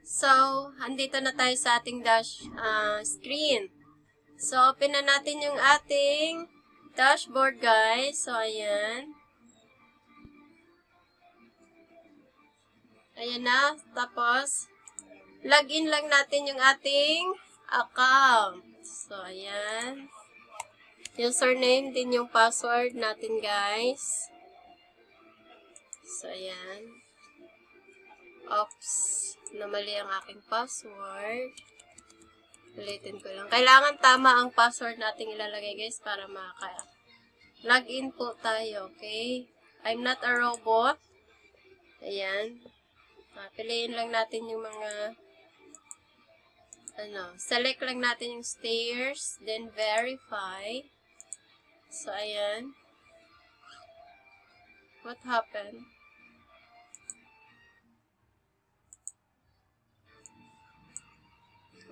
So, andito na tayo sa ating screen. So, open na natin yung ating dashboard, guys. So, ayan. Ayan na. Tapos, login lang natin yung ating account. So, ayan. Username din yung password natin, guys. So, ayan. Oops. Namali ang aking password. Ulitin ko lang. Kailangan tama ang password nating ilalagay, guys, para maka-login po tayo, okay? I'm not a robot. Ayan. Piliin lang natin yung mga select lang natin yung stairs, then verify. So, ayan. What happened?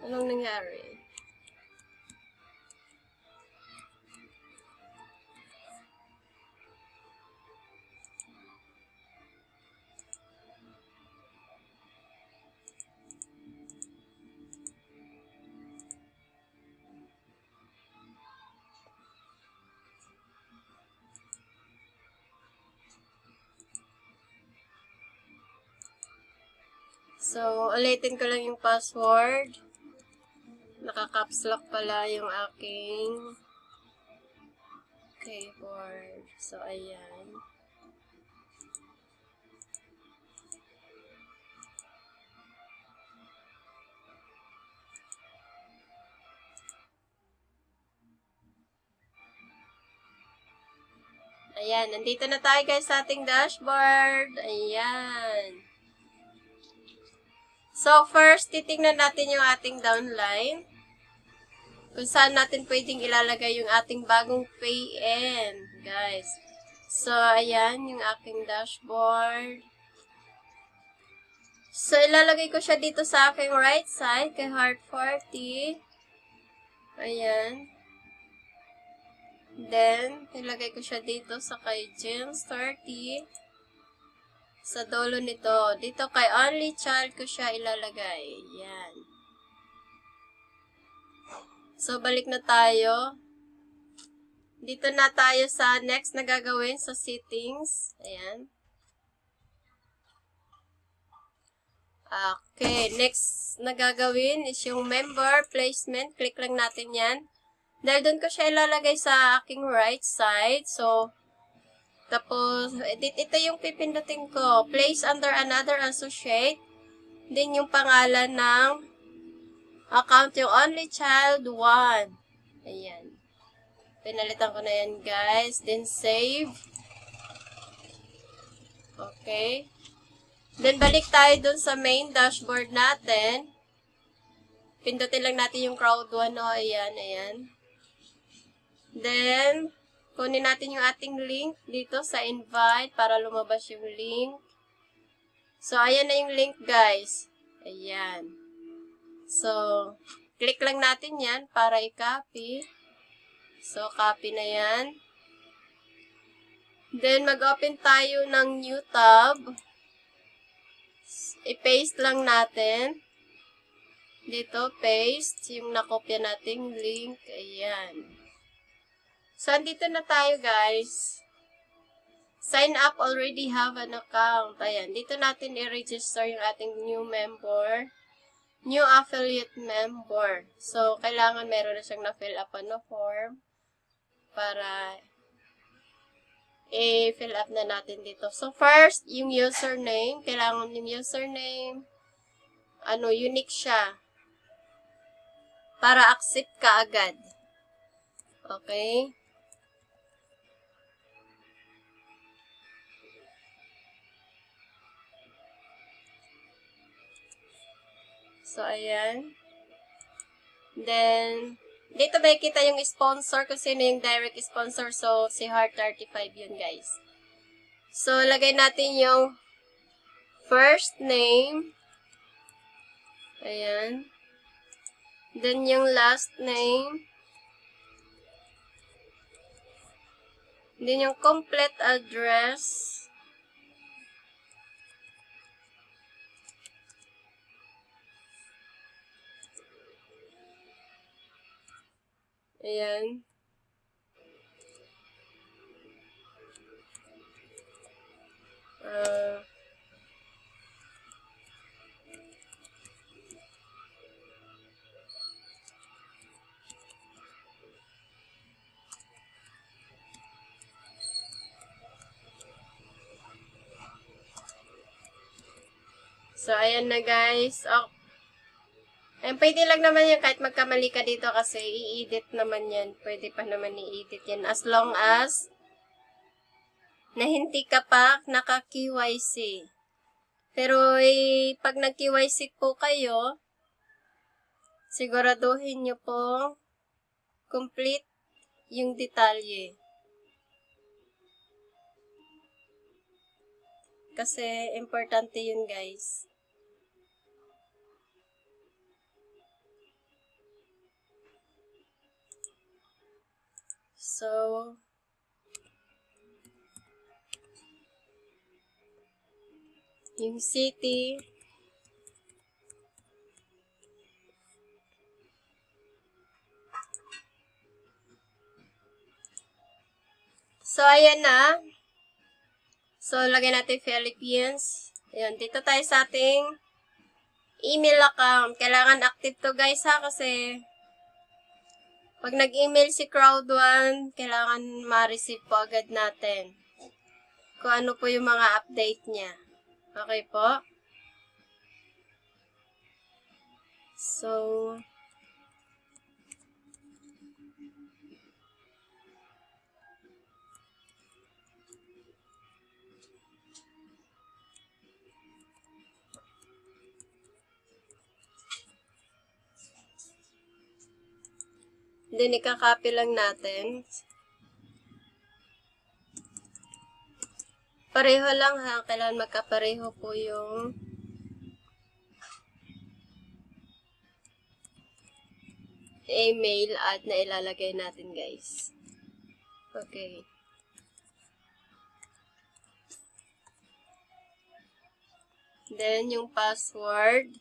Anong nangyari? So, ulitin ko lang yung password. Naka-caps lock pala yung aking keyboard. So, ayan. Ayan, nandito na tayo guys sa ating dashboard. Ayan. So, first, titingnan natin yung ating downline. Kung saan natin pwedeng ilalagay yung ating bagong pay-in, guys. So, ayan, yung aking dashboard. So, ilalagay ko siya dito sa aking right side, kay Heart 40. Ayan. Then, ilagay ko siya dito sa kay James 30. Sa dulo nito. Dito kay Only Child ko siya ilalagay. Ayan. So, balik na tayo. Dito na tayo sa next na gagawin sa settings. Ayan. Okay. Next na gagawin is yung member placement. Click lang natin yan. Dahil doon ko siya ilalagay sa aking right side. So, tapos, ito yung pipindutin ko. Place under another associate. Then, yung pangalan ng account, yung Only Child 1. Ayan. Pinalitan ko na yan, guys. Then, save. Okay. Then, balik tayo dun sa main dashboard natin. Pindutin lang natin yung crowd 1. O, ayan, ayan. Then, kunin natin yung ating link dito sa invite para lumabas yung link. So, ayan na yung link, guys. Ayan. So, click lang natin yan para i-copy. So, copy na yan. Then, mag-open tayo ng new tab. I-paste lang natin. Dito, paste. Yung nakopya nating link. Ayan. So, andito na tayo, guys. Sign up, already have an account. Ayan. Dito natin i-register yung ating new member. New affiliate member. So, kailangan meron na siyang na-fill up na form para i-fill up na natin dito. So, first, yung username. Kailangan yung username, unique siya. Para accept ka agad. Okay? So, ayan. Then, dito ba kita yung sponsor kung sino yung direct sponsor. So, si Heart 35 yun, guys. So, lagay natin yung first name. Ayan. Then, yung last name. Then, yung complete address. Ayan. So, ayan na guys. Oh, and pwede lang naman yan kahit magkamali ka dito kasi i-edit naman yan. Pwede pa naman i-edit yan as long as na hindi ka pa naka-KYC. Pero pag nag-KYC po kayo, siguraduhin nyo po complete yung detalye. Kasi importante yun guys. So, yung city, so ayan na. So, lagyan natin Philippines. Ayan, dito tayo sa ating email account. Kailangan active to guys ha kasi pag nag-email si Crowd1, kailangan ma-receive po agad natin kung ano po yung mga update niya. Okay po? So, then ikakopy lang natin. Pareho lang ha. Kailangan magkapareho po yung email at na ilalagay natin guys. Okay. Then yung password.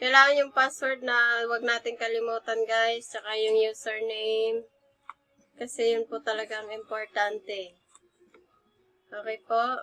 Kailangan yung password na wag natin kalimutan guys, saka yung username. Kasi yun po talagang importante. Okay po?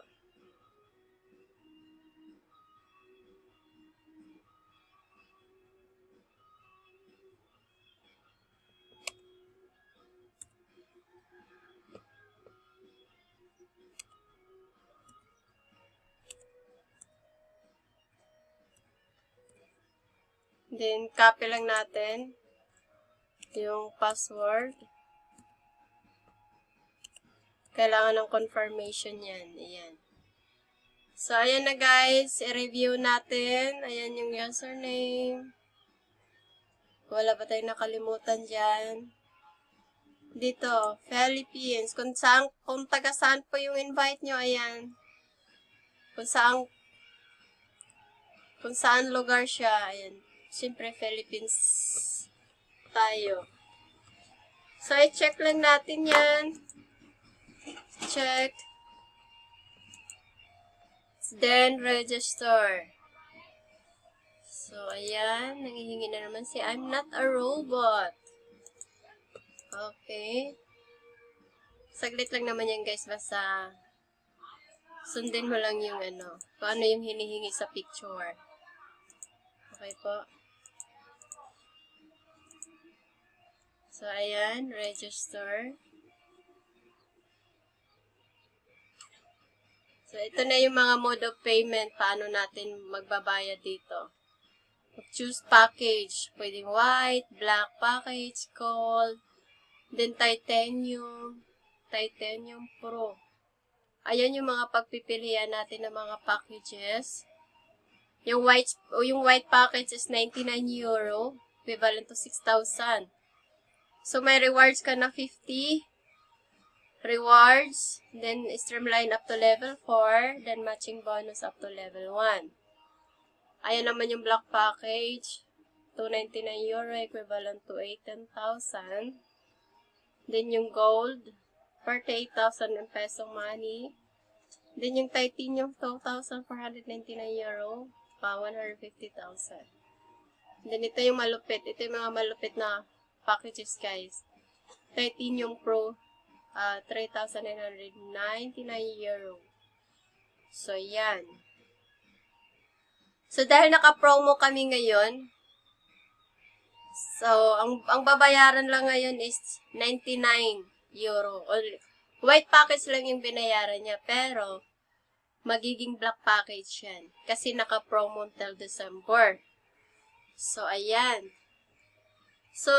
Then, copy lang natin yung password. Kailangan ng confirmation yan. Ayan. So, ayan na guys. I-review natin. Ayan yung username. Wala ba tayong nakalimutan dyan? Dito, Philippines. Kung taga saan po yung invite nyo, ayan. Kung saan lugar siya, ayan. Siyempre, Philippines tayo. So, i-check lang natin yan. Check. Then, register. So, ayan. Nangihingi na naman si I'm not a robot. Okay. Saglit lang naman yan, guys. Basta, sundin mo lang yung kung ano yung hinihingi sa picture. Okay po. So, ayan. Register. So, ito na yung mga mode of payment. Paano natin magbabayad dito. Choose package. Pwedeng white, black package, gold, then titanium, titanium pro. Ayan yung mga pagpipilian natin ng mga packages. Yung white package is 99 euro, equivalent to 6,000. So, may rewards ka na 50 rewards, then streamline up to level 4, then matching bonus up to level 1. Ayan naman yung black package, 299 euro, equivalent to 18,000. Then yung gold, 48,000 ng peso money. Then yung titanium, 2,499 euro, pa 150,000. Then ito yung malupit. Ito yung mga malupit na packages, guys. Titanium Pro, 3,999 euro. So, yan. So, dahil naka-promo kami ngayon, so, ang babayaran lang ngayon is 99 euro. White package lang yung binayaran niya, pero magiging black package yan. Kasi naka-promo until December. So, ayan. So,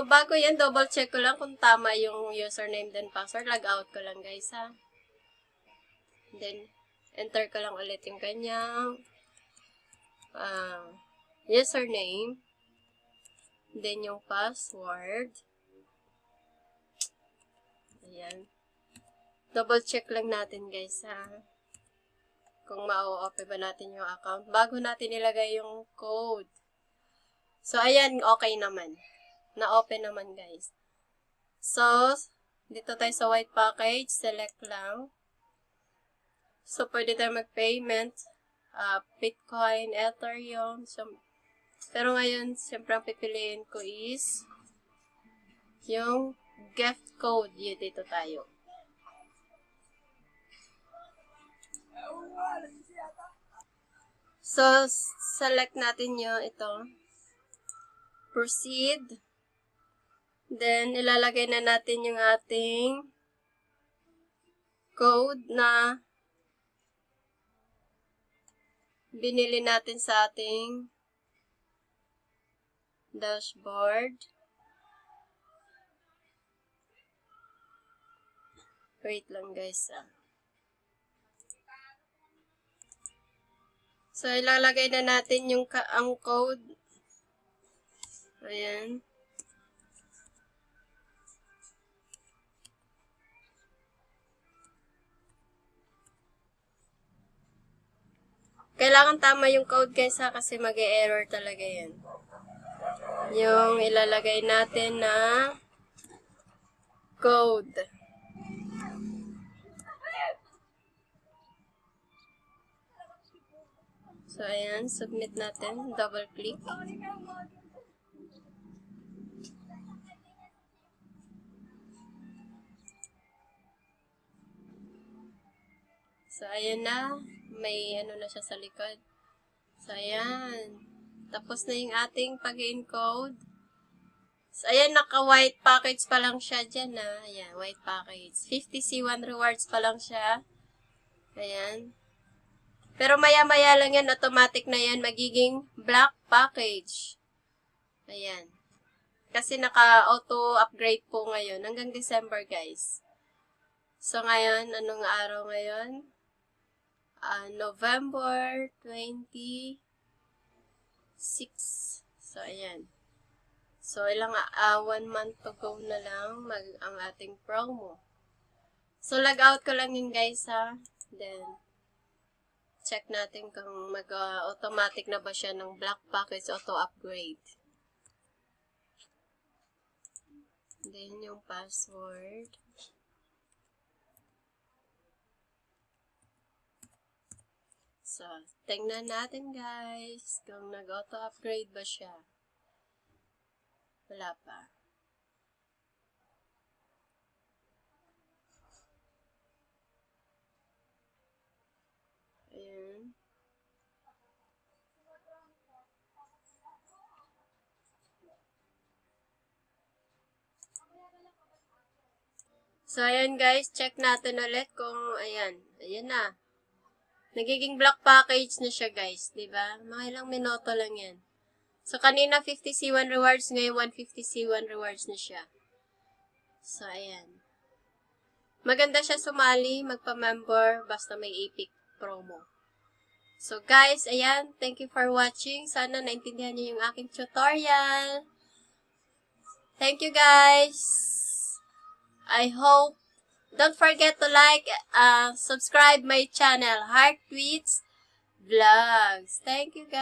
bago yan, double check ko lang kung tama yung username then password. Log out ko lang, guys, ha. Then, enter ko lang ulit yung kanyang username. Then, yung password. Ayan. Double check lang natin, guys, ha. Kung ma-open ba natin yung account. Bago natin ilagay yung code. So, ayan, okay naman. Na-open naman, guys. So, dito tayo sa white package. Select lang. So, pwede tayo mag-payment. Bitcoin, Ethereum. So, pero ngayon, siyempre ang pipiliin ko is yung gift code. Yun, dito tayo. So, select natin yung ito. Proceed. Then, ilalagay na natin yung ating code na binili natin sa ating dashboard. Wait lang, guys, So, ilalagay na natin yung ang code. Ayan. Kailangan tama yung code, guys, kasi mag-e-error talaga yan. Yung ilalagay natin na code. So, ayan. Submit natin. Double click. So, ayan na. May ano na siya sa likod. So, ayan. Tapos na yung ating pag-encode. So, ayan, naka-white package pa lang siya dyan, Ayan, white package. 50 C1 rewards pa lang siya. Ayan. Pero maya-maya lang yan, automatic na yan, magiging black package. Ayan. Kasi naka-auto upgrade po ngayon, hanggang December, guys. So, ngayon, anong araw ngayon? November 26. So, ayan. So, 1 month to go na lang ang ating promo. So, log out ko lang yun, guys, ha. Then, check natin kung mag-automatic na ba siya ng black package auto upgrade. Then, yung password. So, tingnan natin, guys, kung nag-auto upgrade ba siya. Wala pa. Ayan. So, ayan, guys, check natin ulit kung, ayan na. Nagiging black package na siya, guys, diba? Mga ilang minuto lang yan. So, kanina 50 C1 rewards, ngayon 150 C1 rewards na siya. So, ayan. Maganda siya sumali, magpa-member, basta may epic promo. So, guys, ayan, thank you for watching. Sana naintindihan niyo yung aking tutorial. Thank you, guys. I hope. Don't forget to like, subscribe my channel, Heartbeats Vlogs. Thank you, guys.